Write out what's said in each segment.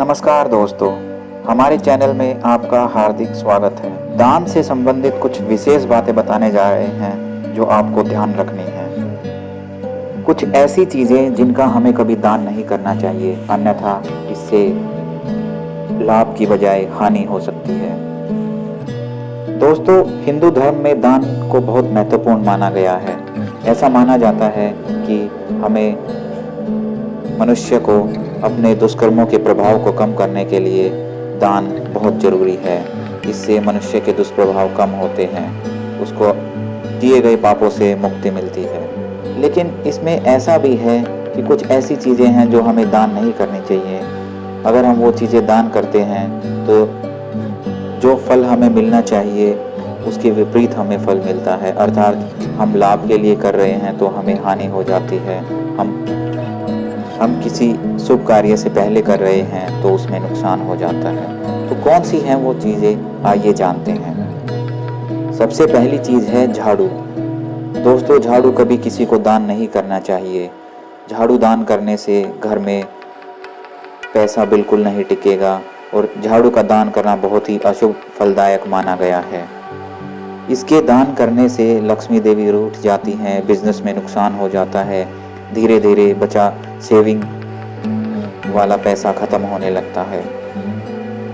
नमस्कार दोस्तों, हमारे चैनल में आपका हार्दिक स्वागत है। दान से संबंधित कुछ विशेष बातें बताने जा रहे हैं जो आपको ध्यान रखनी है। कुछ ऐसी चीजें जिनका हमें कभी दान नहीं करना चाहिए, अन्यथा इससे लाभ की बजाय हानि हो सकती है। दोस्तों, हिंदू धर्म में दान को बहुत महत्वपूर्ण माना गया है। ऐसा माना जाता है कि हमें मनुष्य को अपने दुष्कर्मों के प्रभाव को कम करने के लिए दान बहुत जरूरी है। इससे मनुष्य के दुष्प्रभाव कम होते हैं, उसको किए गए पापों से मुक्ति मिलती है। लेकिन इसमें ऐसा भी है कि कुछ ऐसी चीज़ें हैं जो हमें दान नहीं करनी चाहिए। अगर हम वो चीज़ें दान करते हैं तो जो फल हमें मिलना चाहिए उसके विपरीत हमें फल मिलता है, अर्थात हम लाभ के लिए कर रहे हैं तो हमें हानि हो जाती है। हम किसी शुभ कार्य से पहले कर रहे हैं तो उसमें नुकसान हो जाता है। तो कौन सी हैं वो चीज़ें, आइए जानते हैं। सबसे पहली चीज़ है झाड़ू। दोस्तों, झाड़ू कभी किसी को दान नहीं करना चाहिए। झाड़ू दान करने से घर में पैसा बिल्कुल नहीं टिकेगा और झाड़ू का दान करना बहुत ही अशुभ फलदायक माना गया है। इसके दान करने से लक्ष्मी देवी रूठ जाती हैं, बिजनेस में नुकसान हो जाता है, धीरे धीरे बचा सेविंग वाला पैसा खत्म होने लगता है।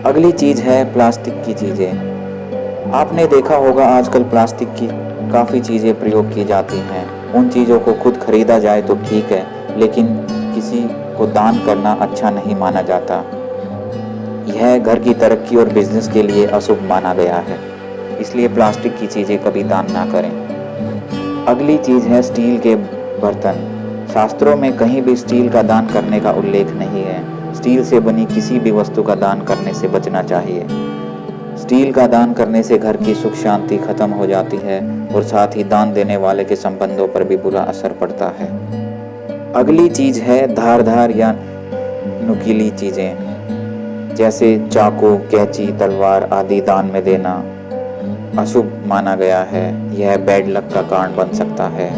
अगली चीज़ है प्लास्टिक की चीज़ें। आपने देखा होगा आजकल प्लास्टिक की काफ़ी चीज़ें प्रयोग की जाती हैं। उन चीज़ों को खुद खरीदा जाए तो ठीक है, लेकिन किसी को दान करना अच्छा नहीं माना जाता। यह घर की तरक्की और बिजनेस के लिए अशुभ माना गया है, इसलिए प्लास्टिक की चीज़ें कभी दान ना करें। अगली चीज़ है स्टील के बर्तन। शास्त्रों में कहीं भी स्टील का दान करने का उल्लेख नहीं है। स्टील से बनी किसी भी वस्तु का दान करने से बचना चाहिए। स्टील का दान करने से घर की सुख शांति खत्म हो जाती है और साथ ही दान देने वाले के संबंधों पर भी बुरा असर पड़ता है। अगली चीज है धारदार या नुकीली चीजें, जैसे चाकू, कैंची, तलवार आदि दान में देना अशुभ माना गया है। यह बैड लक का कारण बन सकता है।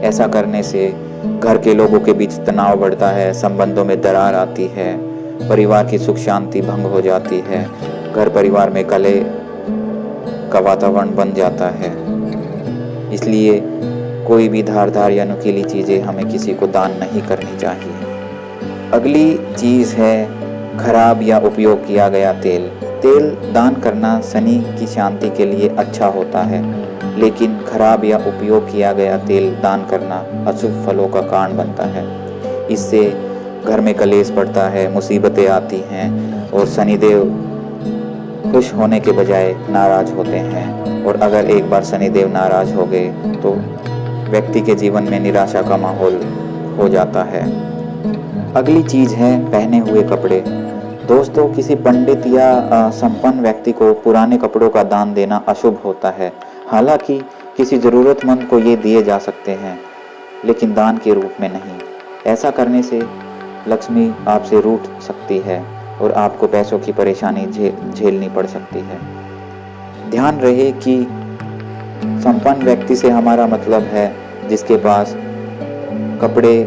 ऐसा करने से घर के लोगों के बीच तनाव बढ़ता है, संबंधों में दरार आती है, परिवार की सुख शांति भंग हो जाती है, घर परिवार में कलह का वातावरण बन जाता है। इसलिए कोई भी धारदार या नुकीली चीज़ें हमें किसी को दान नहीं करनी चाहिए। अगली चीज़ है खराब या उपयोग किया गया तेल। तेल दान करना शनि की शांति के लिए अच्छा होता है, लेकिन खराब या उपयोग किया गया तेल दान करना अशुभ फलों का कारण बनता है। इससे घर में कलेश बढ़ता है, मुसीबतें आती हैं और शनिदेव खुश होने के बजाय नाराज होते हैं। और अगर एक बार शनिदेव नाराज हो गए तो व्यक्ति के जीवन में निराशा का माहौल हो जाता है। अगली चीज़ है पहने हुए कपड़े। दोस्तों, किसी पंडित या संपन्न व्यक्ति को पुराने कपड़ों का दान देना अशुभ होता है। हालांकि किसी ज़रूरतमंद को ये दिए जा सकते हैं, लेकिन दान के रूप में नहीं। ऐसा करने से लक्ष्मी आपसे रूठ सकती है और आपको पैसों की परेशानी झेलनी पड़ सकती है। ध्यान रहे कि संपन्न व्यक्ति से हमारा मतलब है जिसके पास कपड़े,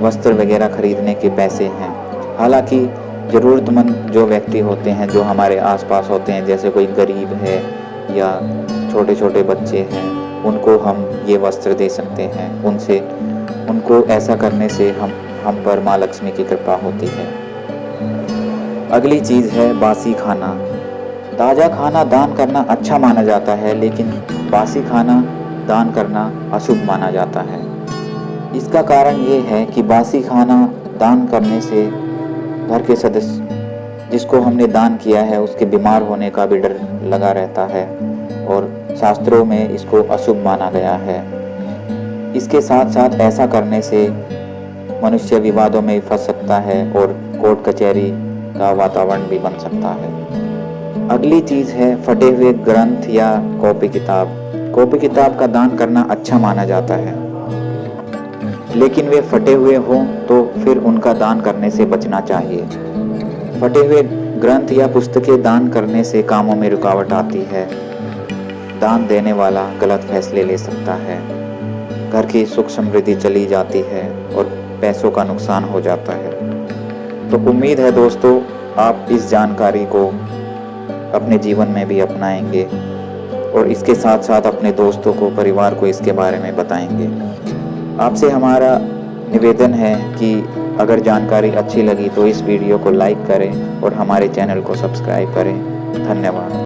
वस्त्र वगैरह खरीदने के पैसे हैं। हालांकि ज़रूरतमंद जो व्यक्ति होते हैं, जो हमारे आसपास होते हैं, जैसे कोई गरीब है या छोटे छोटे बच्चे हैं, उनको हम ये वस्त्र दे सकते हैं। उनको ऐसा करने से हम पर माँ लक्ष्मी की कृपा होती है। अगली चीज़ है बासी खाना। ताज़ा खाना दान करना अच्छा माना जाता है, लेकिन बासी खाना दान करना अशुभ माना जाता है। इसका कारण ये है कि बासी खाना दान करने से घर के सदस्य जिसको हमने दान किया है उसके बीमार होने का भी डर लगा रहता है और शास्त्रों में इसको अशुभ माना गया है। इसके साथ साथ ऐसा करने से मनुष्य विवादों में फंस सकता है और कोर्ट कचहरी का वातावरण भी बन सकता है। अगली चीज़ है फटे हुए ग्रंथ या कॉपी किताब। कॉपी किताब का दान करना अच्छा माना जाता है, लेकिन वे फटे हुए हों तो फिर उनका दान करने से बचना चाहिए। फटे हुए ग्रंथ या पुस्तकें दान करने से कामों में रुकावट आती है। दान देने वाला गलत फैसले ले सकता है, घर की सुख समृद्धि चली जाती है और पैसों का नुकसान हो जाता है। तो उम्मीद है दोस्तों आप इस जानकारी को अपने जीवन में भी अपनाएंगे और इसके साथ साथ अपने दोस्तों को, परिवार को इसके बारे में बताएंगे। आपसे हमारा निवेदन है कि अगर जानकारी अच्छी लगी तो इस वीडियो को लाइक करें और हमारे चैनल को सब्सक्राइब करें। धन्यवाद।